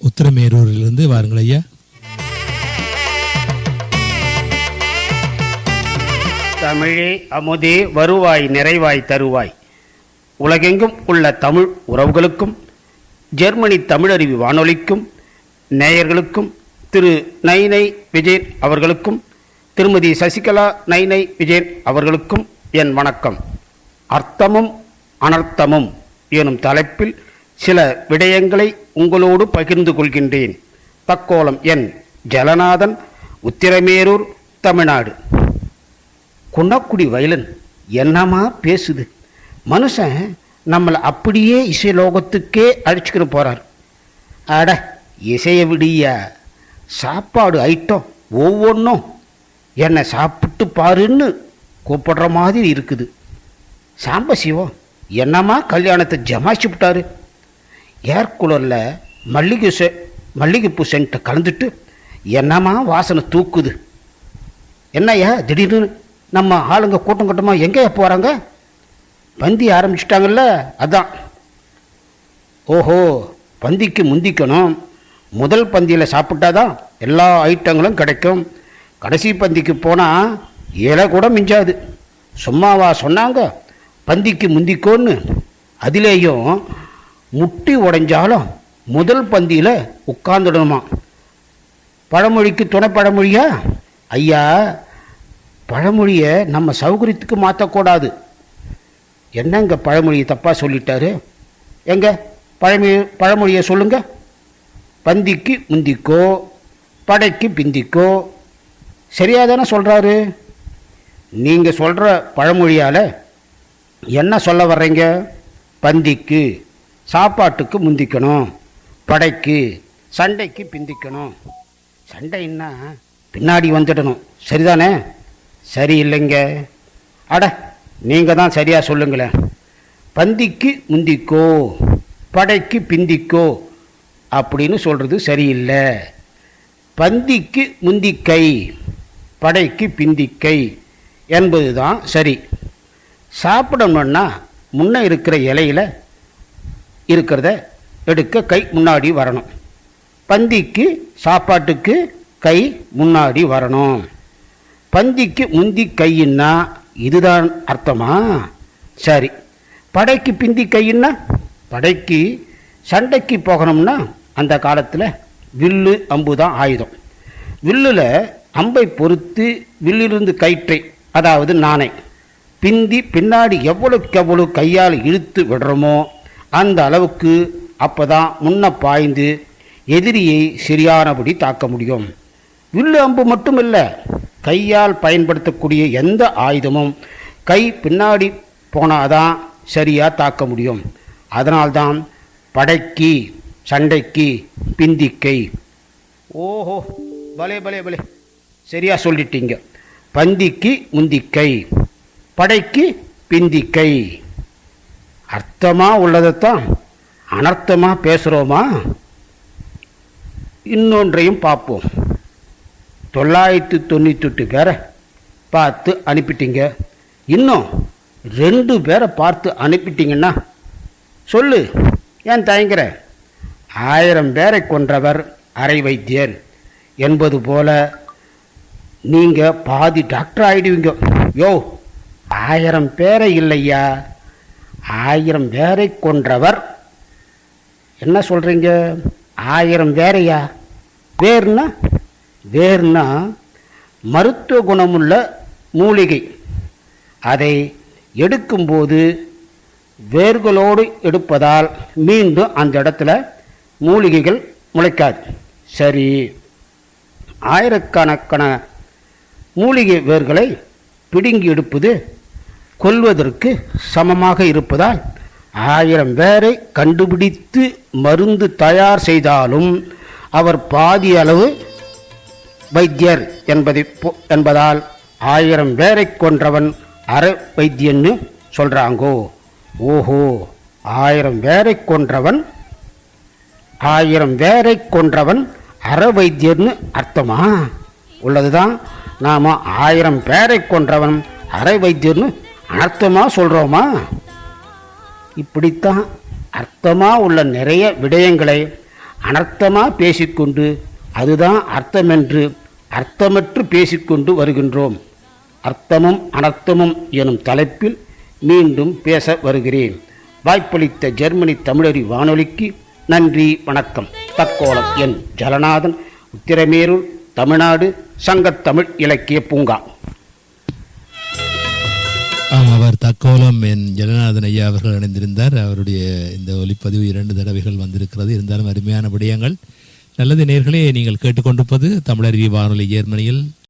உத்திரமேரூரிலிருந்து வாருங்கள் ஐயா. தமிழே அமுதே வருவாய் நிறைவாய் தருவாய். உலகெங்கும் உள்ள தமிழ் உறவுகளுக்கும் ஜெர்மனி தமிழருவி வானொலிக்கும் நேயர்களுக்கும் திரு நைனை விஜயன் அவர்களுக்கும் திருமதி சசிகலா நைனை விஜயன் அவர்களுக்கும் என் வணக்கம். அர்த்தமும் அனர்த்தமும் எனும் தலைப்பில் சில விடயங்களை உங்களோடு பகிர்ந்து கொள்கின்றேன். தக்கோலம் என் ஜலநாதன், உத்திரமேரூர், தமிழ்நாடு. குன்னக்குடி வயலன் என்னமா பேசுது. மனுஷன் நம்மளை அப்படியே இசை லோகத்துக்கே அழைச்சிக்கிட்டு போகிறார். அட இசையை விடியா, சாப்பாடு ஐட்டம் ஒவ்வொன்றும் என்னை சாப்பிட்டு பாருன்னு கூப்பிடுற மாதிரி இருக்குது. சாம்பசிவம் என்னம்மா கல்யாணத்தை ஜமாச்சு விட்டாரு. ஏர் கூலரில் மல்லிகைப்பூ சென்ட்டை கலந்துட்டு என்னம்மா வாசனை தூக்குது. என்னையா திடீர்னு நம்ம ஆளுங்க கூட்டம் கூட்டமாக எங்கேயா போகிறாங்க? பந்தி ஆரம்பிச்சிட்டாங்கல்ல, அதான். ஓஹோ, பந்திக்கு முந்திக்கணும். முதல் பந்தியில் சாப்பிட்டாதான் எல்லா ஐட்டங்களும் கிடைக்கும். கடைசி பந்திக்கு போனால் இலை கூட மிஞ்சாது. சும்மாவா சொன்னாங்க பந்திக்கு முந்திக்கோன்னு? அதிலேயும் முட்டி உடைஞ்சாலும் முதல் பந்தியில் உட்கார்ந்துடணுமா. பழமொழிக்கு துணை பழமொழியா? ஐயா, பழமொழியை நம்ம சௌகரியத்துக்கு மாற்றக்கூடாது. என்னங்க பழமொழியை தப்பாக சொல்லிட்டாரு? எங்க பழமொழியை சொல்லுங்க. பந்திக்கு முந்திக்கோ, படைக்கு பிந்திக்கோ. சரியாக தானே சொல்கிறாரு. நீங்கள் சொல்கிற பழமொழியால் என்ன சொல்ல வர்றீங்க? பந்திக்கு சாப்பாட்டுக்கு முந்திக்கணும், படைக்கு சண்டைக்கு பிந்திக்கணும். சண்டைன்னா பின்னாடி வந்துடணும், சரிதானே? சரி இல்லைங்க. அட நீங்கள் தான் சரியாக சொல்லுங்களேன். பந்திக்கு முந்திக்கோ, படைக்கு பிந்திக்கோ அப்படின்னு சொல்கிறது சரியில்லை. பந்திக்கு முந்திக்கை, படைக்கு பிந்திக்கை என்பது தான் சரி. சாப்பிடணுன்னா முன்னே இருக்கிற இலையில் இருக்கிறத எடுக்க கை முன்னாடி வரணும். பந்திக்கு சாப்பாட்டுக்கு கை முன்னாடி வரணும். பந்திக்கு முந்தி கையின்னா இதுதான் அர்த்தமா? சரி. படைக்கு பிந்தி கையின்னா? படைக்கு சண்டைக்கு போகணும்னா அந்த காலத்தில் வில்லு அம்பு தான் ஆயுதம். வில்லில் அம்பை பொறுத்து வில்லிலிருந்து கயிற்றை, அதாவது நாணை பிந்தி பின்னாடி எவ்வளோக்கு எவ்வளோ கையால் இழுத்து விடுறோமோ அந்த அளவுக்கு அப்போ தான் முன்ன பாய்ந்து எதிரியை சரியானபடி தாக்க முடியும். வில்லு அம்பு மட்டும் இல்லை, கையால் பயன்படுத்தக்கூடிய எந்த ஆயுதமும் கை பின்னாடி போனாதான் சரியாக தாக்க முடியும். அதனால்தான் படைக்கு சண்டைக்கு பிந்திக்கை. ஓஹோ, பலே பலே பலே, சரியாக சொல்லிட்டீங்க. பந்திக்கு முந்திக்கை, படைக்கு பிந்திக்கை. அர்த்தமாக உள்ளதைத்தான் அனர்த்தமாக பேசுகிறோமா? இன்னொன்றையும் பார்ப்போம். 998 பேரை பார்த்து அனுப்பிட்டீங்க. இன்னும் 2 பேரை பார்த்து அனுப்பிட்டீங்கன்னா சொல்லு, ஏன் தயங்குற? 1000 பேரை கொன்றவர் அரை வைத்தியர் என்பது போல நீங்கள் பாதி டாக்டர் ஆகிடுவீங்க. யோ, 1000 பேரை இல்லையா, 1000 பேரை கொன்றவர். என்ன சொல்கிறீங்க? 1000 வேறையா? வேர்னா மருத்துவ குணமுள்ள மூலிகை. அதை எடுக்கும்போது வேர்களோடு எடுப்பதால் மீண்டும் அந்த இடத்துல மூலிகைகள் முளைக்காது. சரி, ஆயிரக்கணக்கான மூலிகை வேர்களை பிடுங்கி எடுப்பது கொல்வதற்கு சமமாக இருப்பதால் 1000 பேரை கண்டுபிடித்து மருந்து தயார் செய்தாலும் அவர் பாதி அளவு வைத்தியர் என்பதால் 1000 பேரை கொன்றவன் அரை வைத்தியன்னு சொல்கிறாங்கோ. ஓஹோ, 1000 பேரை கொன்றவன் அரை வைத்தியர்னு அர்த்தமா உள்ளதுதான். நாம் 1000 பேரை கொன்றவன் அரை வைத்தியர்னு அர்த்தமாக சொல்கிறோமா? இப்படித்தான் அர்த்தமாக உள்ள நிறைய விடயங்களை அனர்த்தமாக பேசிக்கொண்டு அதுதான் அர்த்தமென்று அர்த்தமற்று பேசிக்கொண்டு வருகின்றோம். அர்த்தமும் அனர்த்தமும் எனும் தலைப்பில் மீண்டும் பேச வருகிறேன். வாய்ப்பளித்த ஜெர்மனி தமிழறி வானொலிக்கு நன்றி, வணக்கம். தக்கோலம் என் ஜலநாதன், உத்திரமேரூர், தமிழ்நாடு, சங்கத்தமிழ் இலக்கிய பூங்கா. அவர் தக்கோலம் என் ஜலநாதன் ஐயா அவர்கள் இணைந்திருந்தார். அவருடைய இந்த ஒலிப்பதிவு 2 தடவைகள் வந்திருக்கிறது. இருந்தாலும் அருமையான விடயங்கள். நல்லது நேயர்களே, நீங்கள் கேட்டுக்கொண்டிருப்பது தமிழருவி வானொலி ஜெர்மனியில்